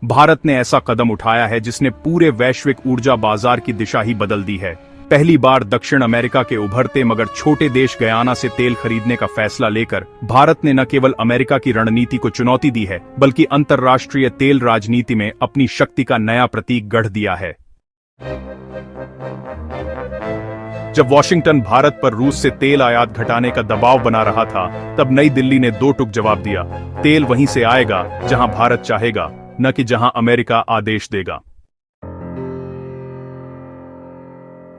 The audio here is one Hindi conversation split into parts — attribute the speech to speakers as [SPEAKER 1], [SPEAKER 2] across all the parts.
[SPEAKER 1] भारत ने ऐसा कदम उठाया है जिसने पूरे वैश्विक ऊर्जा बाजार की दिशा ही बदल दी है। पहली बार दक्षिण अमेरिका के उभरते मगर छोटे देश गयाना से तेल खरीदने का फैसला लेकर भारत ने न केवल अमेरिका की रणनीति को चुनौती दी है, बल्कि अंतर्राष्ट्रीय तेल राजनीति में अपनी शक्ति का नया प्रतीक गढ़ दिया है। जब वॉशिंगटन भारत पर रूस से तेल आयात घटाने का दबाव बना रहा था, तब नई दिल्ली ने दो टूक जवाब दिया। तेल वहीं से आएगा जहां भारत चाहेगा, न कि जहां अमेरिका आदेश देगा।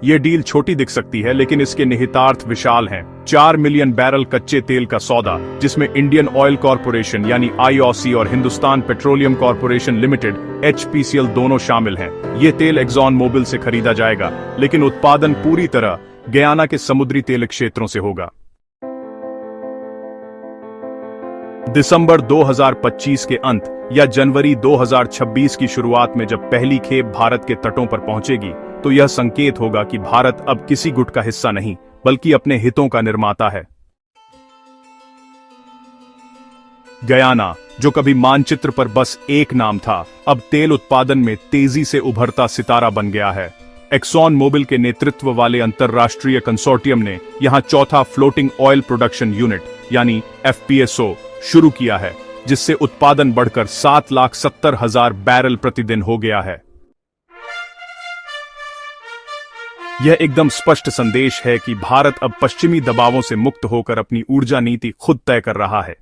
[SPEAKER 1] यह डील छोटी दिख सकती है, लेकिन इसके निहितार्थ विशाल हैं। 4 मिलियन बैरल कच्चे तेल का सौदा, जिसमें इंडियन ऑयल कॉरपोरेशन यानी आईओसी और Hindustan petroleum corporation limited HPCL दोनों शामिल हैं। ये तेल एक्सॉन मोबिल से खरीदा जाएगा, लेकिन उत्पादन पूरी तरह गयाना के समुद्री तेल क्षेत्रों से होगा। दिसंबर 2025 के अंत या जनवरी 2026 की शुरुआत में जब पहली खेप भारत के तटों पर पहुंचेगी, तो यह संकेत होगा कि भारत अब किसी गुट का हिस्सा नहीं, बल्कि अपने हितों का निर्माता है। गयाना, जो कभी मानचित्र पर बस एक नाम था, अब तेल उत्पादन में तेजी से उभरता सितारा बन गया है। एक्सॉन मोबिल के नेतृत्व वाले अंतर्राष्ट्रीय कंसोर्टियम ने यहां चौथा फ्लोटिंग ऑयल प्रोडक्शन यूनिट यानी FPSO शुरू किया है, जिससे उत्पादन बढ़कर 7,70,000 बैरल प्रतिदिन हो गया है। यह एकदम स्पष्ट संदेश है कि भारत अब पश्चिमी दबावों से मुक्त होकर अपनी ऊर्जा नीति खुद तय कर रहा है।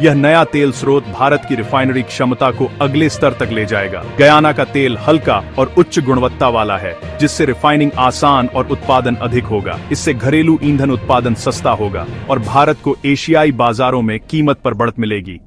[SPEAKER 1] यह नया तेल स्रोत भारत की रिफाइनरी क्षमता को अगले स्तर तक ले जाएगा। गयाना का तेल हल्का और उच्च गुणवत्ता वाला है, जिससे रिफाइनिंग आसान और उत्पादन अधिक होगा। इससे घरेलू ईंधन उत्पादन सस्ता होगा और भारत को एशियाई बाजारों में कीमत पर बढ़त मिलेगी।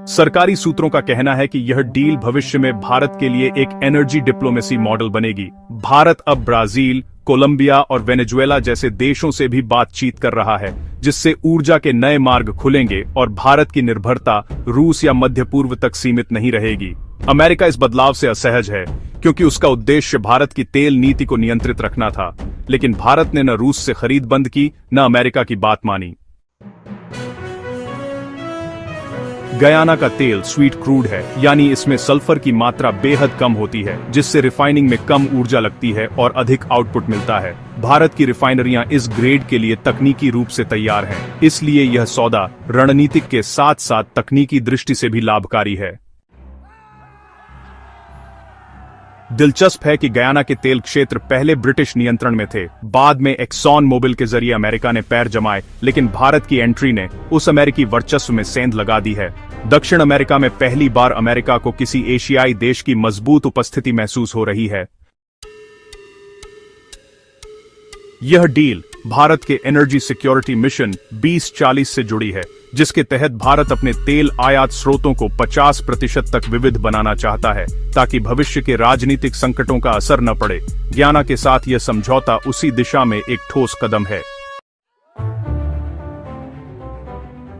[SPEAKER 1] सरकारी सूत्रों का कहना है कि यह डील भविष्य में भारत के लिए एक एनर्जी डिप्लोमेसी मॉडल बनेगी। भारत अब ब्राजील, कोलंबिया और वेनेजुएला जैसे देशों से भी बातचीत कर रहा है, जिससे ऊर्जा के नए मार्ग खुलेंगे और भारत की निर्भरता रूस या मध्य पूर्व तक सीमित नहीं रहेगी। अमेरिका इस बदलाव से असहज है, क्योंकि उसका उद्देश्य भारत की तेल नीति को नियंत्रित रखना था, लेकिन भारत ने न रूस से खरीद बंद की, न अमेरिका की बात मानी। गयाना का तेल स्वीट क्रूड है, यानी इसमें सल्फर की मात्रा बेहद कम होती है, जिससे रिफाइनिंग में कम ऊर्जा लगती है और अधिक आउटपुट मिलता है। भारत की रिफाइनरियां इस ग्रेड के लिए तकनीकी रूप से तैयार हैं, इसलिए यह सौदा रणनीतिक के साथ साथ तकनीकी दृष्टि से भी लाभकारी है। दिलचस्प है कि गयाना के तेल क्षेत्र पहले ब्रिटिश नियंत्रण में थे, बाद में एक्सॉन मोबिल के जरिए अमेरिका ने पैर जमाए, लेकिन भारत की एंट्री ने उस अमेरिकी वर्चस्व में सेंध लगा दी है। दक्षिण अमेरिका में पहली बार अमेरिका को किसी एशियाई देश की मजबूत उपस्थिति महसूस हो रही है। यह डील भारत के एनर्जी सिक्योरिटी मिशन 2040 से जुड़ी है, जिसके तहत भारत अपने तेल आयात स्रोतों को 50% तक विविध बनाना चाहता है, ताकि भविष्य के राजनीतिक संकटों का असर न पड़े। गयाना के साथ यह समझौता उसी दिशा में एक ठोस कदम है।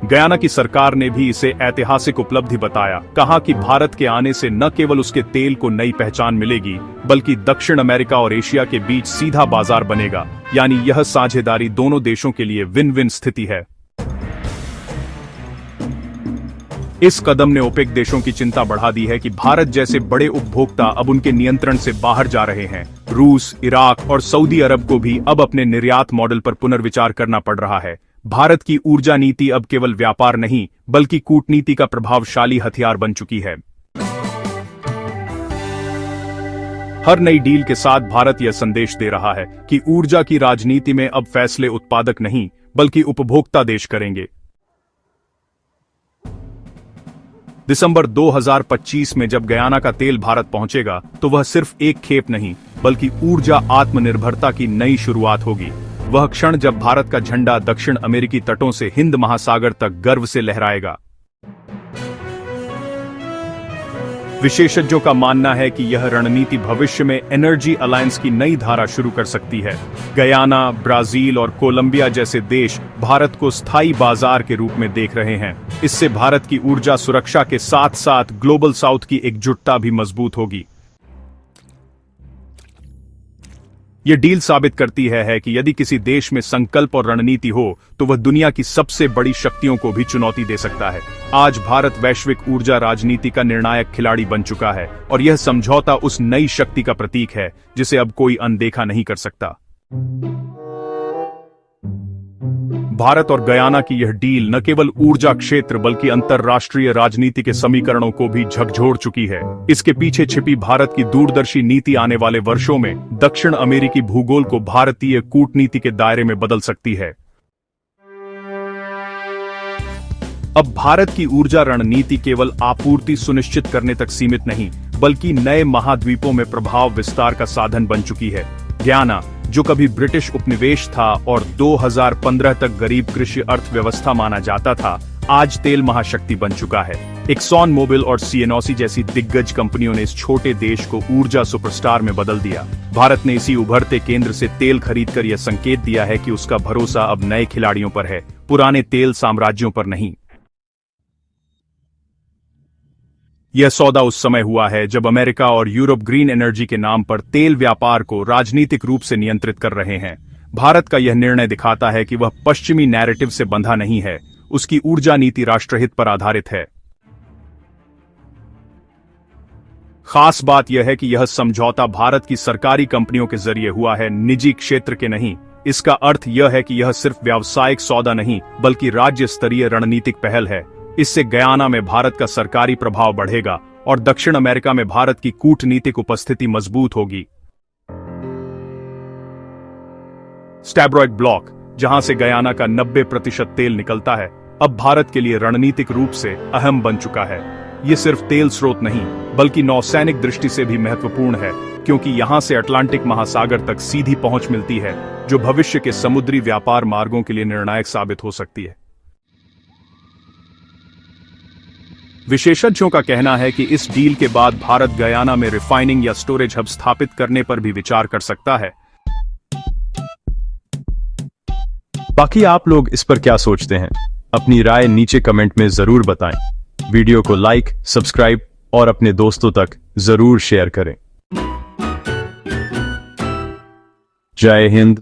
[SPEAKER 1] गयाना की सरकार ने भी इसे ऐतिहासिक उपलब्धि बताया, कहा कि भारत के आने से न केवल उसके तेल को नई पहचान मिलेगी, बल्कि दक्षिण अमेरिका और एशिया के बीच सीधा बाजार बनेगा, यानी यह साझेदारी दोनों देशों के लिए विन विन स्थिति है। इस कदम ने ओपेक देशों की चिंता बढ़ा दी है कि भारत जैसे बड़े उपभोक्ता अब उनके नियंत्रण से बाहर जा रहे हैं। रूस, इराक और सऊदी अरब को भी अब अपने निर्यात मॉडल पर पुनर्विचार करना पड़ रहा है। भारत की ऊर्जा नीति अब केवल व्यापार नहीं, बल्कि कूटनीति का प्रभावशाली हथियार बन चुकी है। हर नई डील के साथ भारत यह संदेश दे रहा है कि ऊर्जा की राजनीति में अब फैसले उत्पादक नहीं, बल्कि उपभोक्ता देश करेंगे। दिसंबर 2025 में जब गयाना का तेल भारत पहुंचेगा, तो वह सिर्फ एक खेप नहीं, बल्कि ऊर्जा आत्मनिर्भरता की नई शुरुआत होगी। वह क्षण जब भारत का झंडा दक्षिण अमेरिकी तटों से हिंद महासागर तक गर्व से लहराएगा। विशेषज्ञों का मानना है कि यह रणनीति भविष्य में एनर्जी अलायंस की नई धारा शुरू कर सकती है। गयाना, ब्राजील और कोलंबिया जैसे देश भारत को स्थायी बाजार के रूप में देख रहे हैं। इससे भारत की ऊर्जा सुरक्षा के साथ साथ ग्लोबल साउथ की एकजुटता भी मजबूत होगी। यह डील साबित करती है कि यदि किसी देश में संकल्प और रणनीति हो तो वह दुनिया की सबसे बड़ी शक्तियों को भी चुनौती दे सकता है। आज भारत वैश्विक ऊर्जा राजनीति का निर्णायक खिलाड़ी बन चुका है और यह समझौता उस नई शक्ति का प्रतीक है जिसे अब कोई अनदेखा नहीं कर सकता। भारत और गयाना की यह डील न केवल ऊर्जा क्षेत्र बल्कि अंतर्राष्ट्रीय राजनीति के समीकरणों को भी झकझोर चुकी है। इसके पीछे छिपी भारत की दूरदर्शी नीति आने वाले वर्षों में दक्षिण अमेरिकी भूगोल को भारतीय कूटनीति के दायरे में बदल सकती है। अब भारत की ऊर्जा रणनीति केवल आपूर्ति सुनिश्चित करने तक सीमित नहीं बल्कि नए महाद्वीपों में प्रभाव विस्तार का साधन बन चुकी है। गयाना, जो कभी ब्रिटिश उपनिवेश था और 2015 तक गरीब कृषि अर्थव्यवस्था माना जाता था, आज तेल महाशक्ति बन चुका है। एक्सॉन मोबिल और सीएनओसी जैसी दिग्गज कंपनियों ने इस छोटे देश को ऊर्जा सुपरस्टार में बदल दिया। भारत ने इसी उभरते केंद्र से तेल खरीदकर यह संकेत दिया है कि उसका भरोसा अब नए खिलाड़ियों पर है, पुराने तेल साम्राज्यों पर नहीं। यह सौदा उस समय हुआ है जब अमेरिका और यूरोप ग्रीन एनर्जी के नाम पर तेल व्यापार को राजनीतिक रूप से नियंत्रित कर रहे हैं। भारत का यह निर्णय दिखाता है कि वह पश्चिमी नैरेटिव से बंधा नहीं है, उसकी ऊर्जा नीति राष्ट्रहित पर आधारित है। खास बात यह है कि यह समझौता भारत की सरकारी कंपनियों के जरिए हुआ है, निजी क्षेत्र के नहीं। इसका अर्थ यह है कि यह सिर्फ व्यावसायिक सौदा नहीं बल्कि राज्य स्तरीय रणनीतिक पहल है। इससे गयाना में भारत का सरकारी प्रभाव बढ़ेगा और दक्षिण अमेरिका में भारत की कूटनीतिक उपस्थिति मजबूत होगी। स्टैब्रॉयड ब्लॉक, जहां से गयाना का 90% तेल निकलता है, अब भारत के लिए रणनीतिक रूप से अहम बन चुका है। यह सिर्फ तेल स्रोत नहीं बल्कि नौसैनिक दृष्टि से भी महत्वपूर्ण है, क्योंकि यहां से अटलांटिक महासागर तक सीधी पहुंच मिलती है, जो भविष्य के समुद्री व्यापार मार्गों के लिए निर्णायक साबित हो सकती है। विशेषज्ञों का कहना है कि इस डील के बाद भारत गयाना में रिफाइनिंग या स्टोरेज हब स्थापित करने पर भी विचार कर सकता है।
[SPEAKER 2] बाकी आप लोग इस पर क्या सोचते हैं? अपनी राय नीचे कमेंट में जरूर बताएं। वीडियो को लाइक, सब्सक्राइब और अपने दोस्तों तक जरूर शेयर करें। जय हिंद।